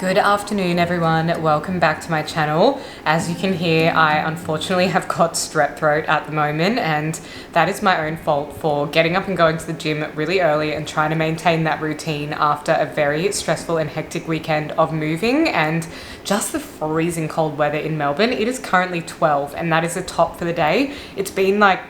Good afternoon everyone, welcome back to my channel. As you can hear, I unfortunately have got strep throat at the moment, and that is my own fault for getting up and going to the gym really early and trying to maintain that routine after a very stressful and hectic weekend of moving and just the freezing cold weather in Melbourne. It is currently 12 and that is the top for the day. It's been like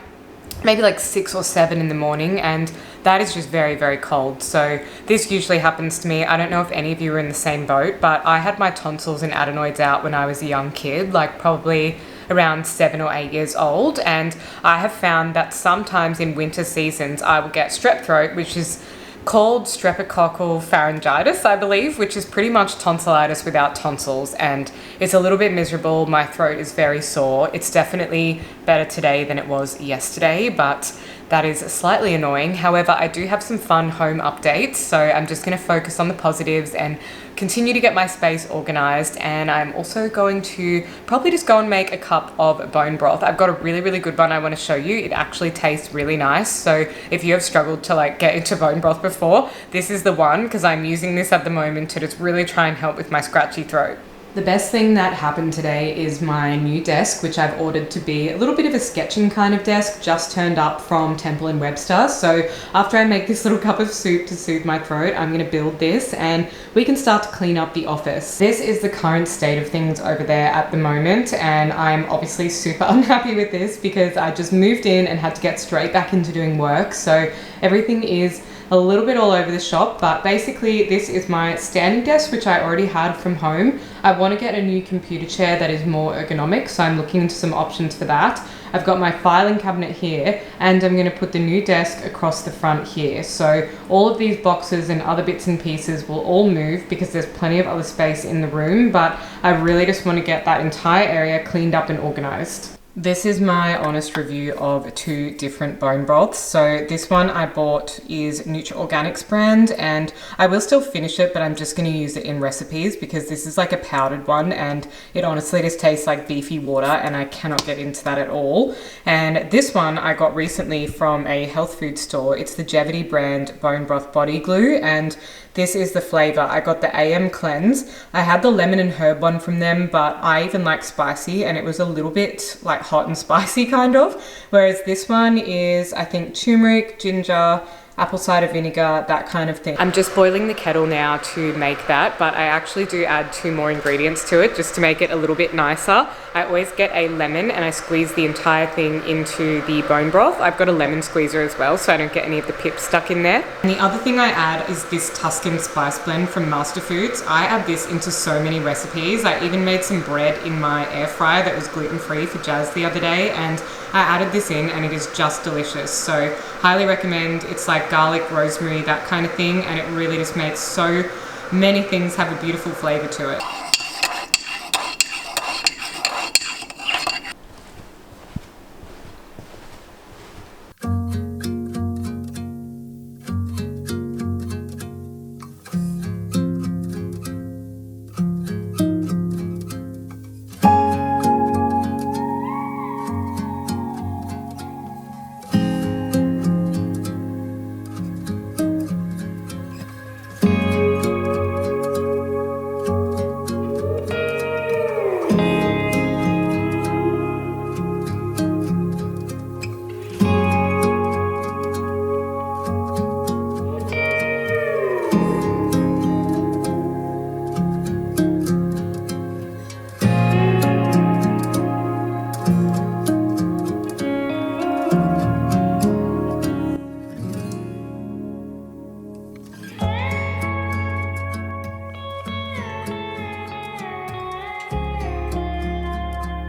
maybe like 6 or 7 in the morning, and that is just very, very cold. So this usually happens to me. I don't know if any of you are in the same boat, but I had my tonsils and adenoids out when I was a young kid, like probably around 7 or 8 years old. And I have found that sometimes in winter seasons, I will get strep throat, which is called streptococcal pharyngitis, I believe, which is pretty much tonsillitis without tonsils, and it's a little bit miserable. My throat is very sore. It's definitely better today than it was yesterday, but that is slightly annoying. However, I do have some fun home updates, so I'm just going to focus on the positives and continue to get my space organized. And I'm also going to probably just go and make a cup of bone broth. I've got a really, really good one I want to show you. It actually tastes really nice. So if you have struggled to like get into bone broth before, this is the one, because I'm using this at the moment to just really try and help with my scratchy throat. The best thing that happened today is my new desk, which I've ordered to be a little bit of a sketching kind of desk, just turned up from Temple and Webster. So after I make this little cup of soup to soothe my throat, I'm going to build this and we can start to clean up the office. This is the current state of things over there at the moment, and I'm obviously super unhappy with this because I just moved in and had to get straight back into doing work. So everything is a little bit all over the shop, but basically this is my standing desk, which I already had from home. I want to get a new computer chair that is more ergonomic, so I'm looking into some options for that. I've got my filing cabinet here, and I'm going to put the new desk across the front here. So all of these boxes and other bits and pieces will all move because there's plenty of other space in the room, but I really just want to get that entire area cleaned up and organized. This is my honest review of 2 different bone broths. So this one I bought is Organics brand, and I will still finish it, but I'm just going to use it in recipes because this is like a powdered one and it honestly just tastes like beefy water and I cannot get into that at all. And this one I got recently from a health food store. It's the Jevity brand bone broth body glue, and this is the flavor. I got the AM cleanse. I had the lemon and herb one from them, but I even like spicy, and it was a little bit like hot and spicy kind of. Whereas this one is, I think, turmeric, ginger, apple cider vinegar, that kind of thing. I'm just boiling the kettle now to make that, but I actually do add 2 more ingredients to it just to make it a little bit nicer. I always get a lemon and I squeeze the entire thing into the bone broth. I've got a lemon squeezer as well, so I don't get any of the pips stuck in there. And the other thing I add is this Tuscan spice blend from Master Foods. I add this into so many recipes. I even made some bread in my air fryer that was gluten-free for Jazz the other day, and I added this in and it is just delicious. So highly recommend. It's like garlic, rosemary, that kind of thing, and it really just makes so many things have a beautiful flavor to it.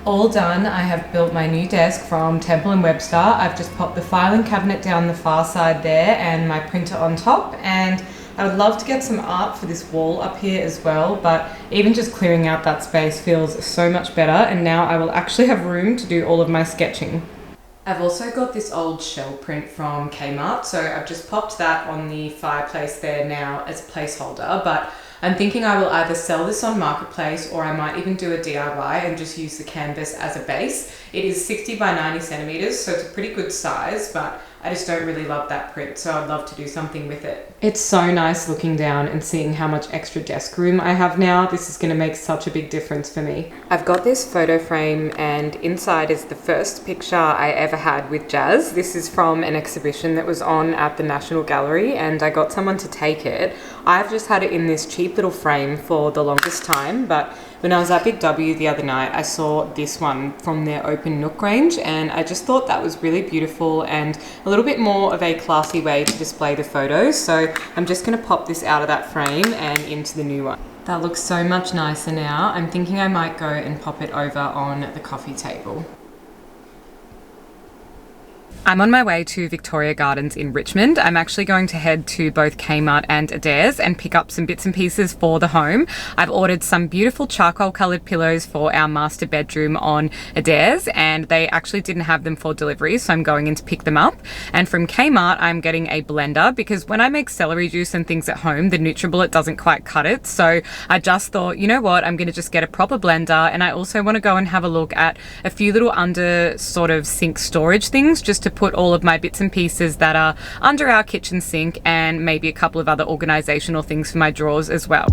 All done. I have built my new desk from Temple and Webster. I've just popped the filing cabinet down the far side there and my printer on top, and I would love to get some art for this wall up here as well, but even just clearing out that space feels so much better, and now I will actually have room to do all of my sketching. I've also got this old shell print from Kmart, so I've just popped that on the fireplace there now as a placeholder, but I'm thinking I will either sell this on Marketplace or I might even do a DIY and just use the canvas as a base. It is 60 by 90 centimeters, so it's a pretty good size, but I just don't really love that print, so I'd love to do something with it. It's so nice looking down and seeing how much extra desk room I have now. This is going to make such a big difference for me. I've got this photo frame, and inside is the first picture I ever had with Jazz. This is from an exhibition that was on at the National Gallery, and I got someone to take it. I've just had it in this cheap little frame for the longest time, but when I was at Big W the other night, I saw this one from their Open Nook range, and I just thought that was really beautiful and a little bit more of a classy way to display the photos. So I'm just going to pop this out of that frame and into the new one. That looks so much nicer now. I'm thinking I might go and pop it over on the coffee table. I'm on my way to Victoria Gardens in Richmond. I'm actually going to head to both Kmart and Adairs and pick up some bits and pieces for the home. I've ordered some beautiful charcoal coloured pillows for our master bedroom on Adairs, and they actually didn't have them for delivery, so I'm going in to pick them up. And from Kmart, I'm getting a blender because when I make celery juice and things at home, the NutriBullet doesn't quite cut it. So I just thought, you know what, I'm going to just get a proper blender, and I also want to go and have a look at a few little under sort of sink storage things just to put all of my bits and pieces that are under our kitchen sink, and maybe a couple of other organizational things for my drawers as well.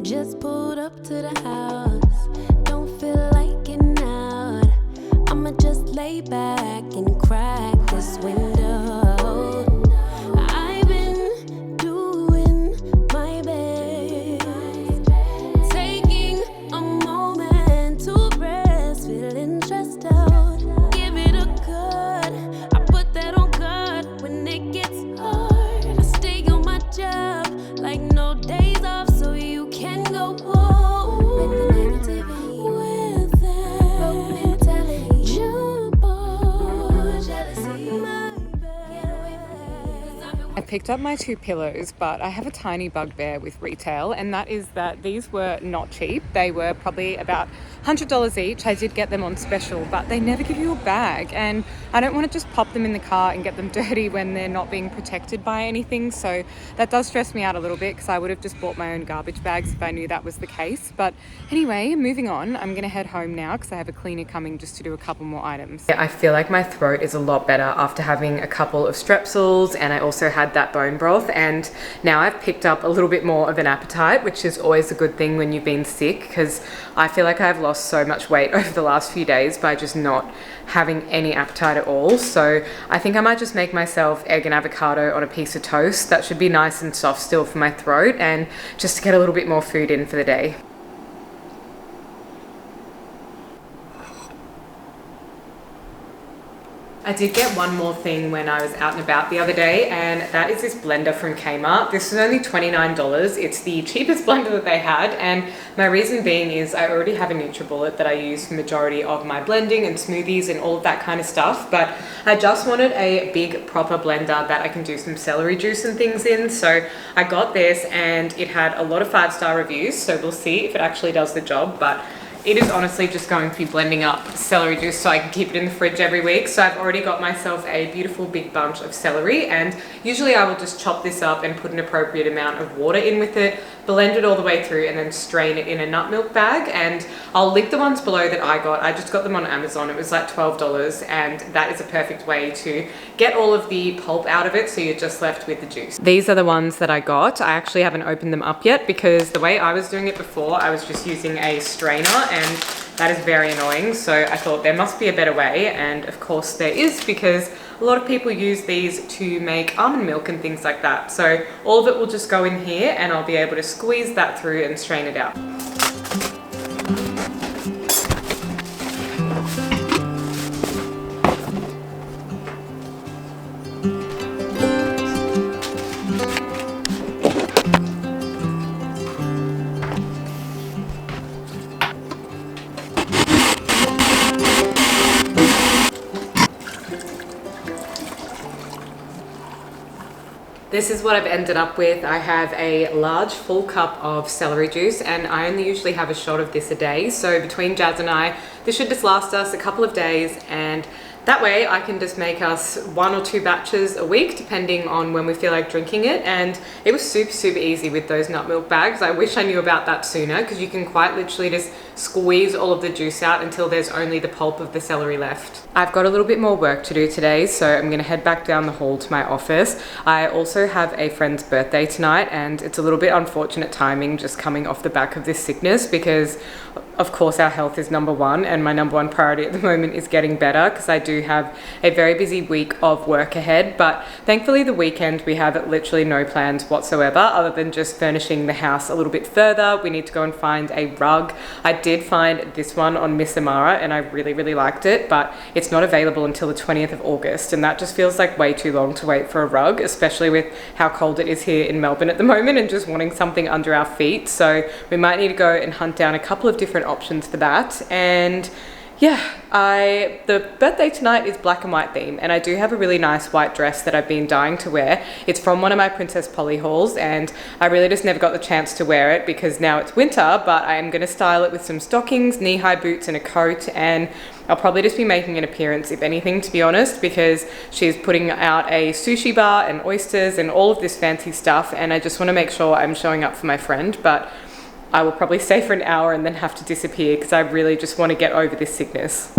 Just pulled up to the house. Don't feel like getting out. I'ma just lay back and crack this window. I've been doing my best, taking a moment to rest, feeling stressed out. Give it a cut. I put that on God when it gets hard. I stay on my job like no days off, so you can go home with the negativity, with that broke mentality. Jump on jealousy, my bad. I picked up my 2 pillows, but I have a tiny bugbear with retail, and that is that these were not cheap. They were probably about $100 each. I did get them on special, but they never give you a bag, and I don't want to just pop them in the car and get them dirty when they're not being protected by anything. So that does stress me out a little bit, because I would have just bought my own garbage bags if I knew that was the case. But anyway, moving on. I'm going to head home now because I have a cleaner coming just to do a couple more items. Yeah, I feel like my throat is a lot better after having a couple of strepsils, and I also had that bone broth, and now I've picked up a little bit more of an appetite, which is always a good thing when you've been sick, because I feel like I've lost so much weight over the last few days by just not having any appetite at all. So I think I might just make myself egg and avocado on a piece of toast. That should be nice and soft still for my throat, and just to get a little bit more food in for the day. I did get one more thing when I was out and about the other day, and that is this blender from Kmart. This is only $29. It's the cheapest blender that they had, and my reason being is I already have a NutriBullet that I use for the majority of my blending and smoothies and all of that kind of stuff, but I just wanted a big proper blender that I can do some celery juice and things in. So I got this, and it had a lot of 5-star reviews, so we'll see if it actually does the job. But it is honestly just going to be blending up celery juice so I can keep it in the fridge every week. So I've already got myself a beautiful big bunch of celery, and usually I will just chop this up and put an appropriate amount of water in with it, blend it all the way through, and then strain it in a nut milk bag. And I'll link the ones below that I got. I just got them on Amazon. It was like $12, and that is a perfect way to get all of the pulp out of it, so you're just left with the juice. These are the ones that I got. I actually haven't opened them up yet because the way I was doing it before, I was just using a strainer, and that is very annoying. So I thought there must be a better way, and of course there is, because a lot of people use these to make almond milk and things like that. So all of it will just go in here, and I'll be able to squeeze that through and strain it out. This is what I've ended up with. I have a large full cup of celery juice, and I only usually have a shot of this a day. So between Jazz and I, this should just last us a couple of days, and that way I can just make us 1 or 2 batches a week, depending on when we feel like drinking it. And it was super easy with those nut milk bags. I wish I knew about that sooner, because you can quite literally just squeeze all of the juice out until there's only the pulp of the celery left. I've got a little bit more work to do today, so I'm gonna head back down the hall to my office. I also have a friend's birthday tonight, and it's a little bit unfortunate timing just coming off the back of this sickness, because of course our health is number one, and my number one priority at the moment is getting better, because I do have a very busy week of work ahead. But thankfully the weekend we have literally no plans whatsoever, other than just furnishing the house a little bit further. We need to go and find a rug. I did find this one on Miss Amara, and I really liked it, but it's not available until the 20th of August, and that just feels like way too long to wait for a rug, especially with how cold it is here in Melbourne at the moment, and just wanting something under our feet. So we might need to go and hunt down a couple of different options for that. And yeah, the birthday tonight is black and white theme, and I do have a really nice white dress that I've been dying to wear. It's from one of my Princess Polly hauls, and I really just never got the chance to wear it because now it's winter, but I am going to style it with some stockings, knee-high boots and a coat, and I'll probably just be making an appearance, if anything, to be honest, because she's putting out a sushi bar and oysters and all of this fancy stuff, and I just want to make sure I'm showing up for my friend. But I will probably stay for an hour and then have to disappear, because I really just want to get over this sickness.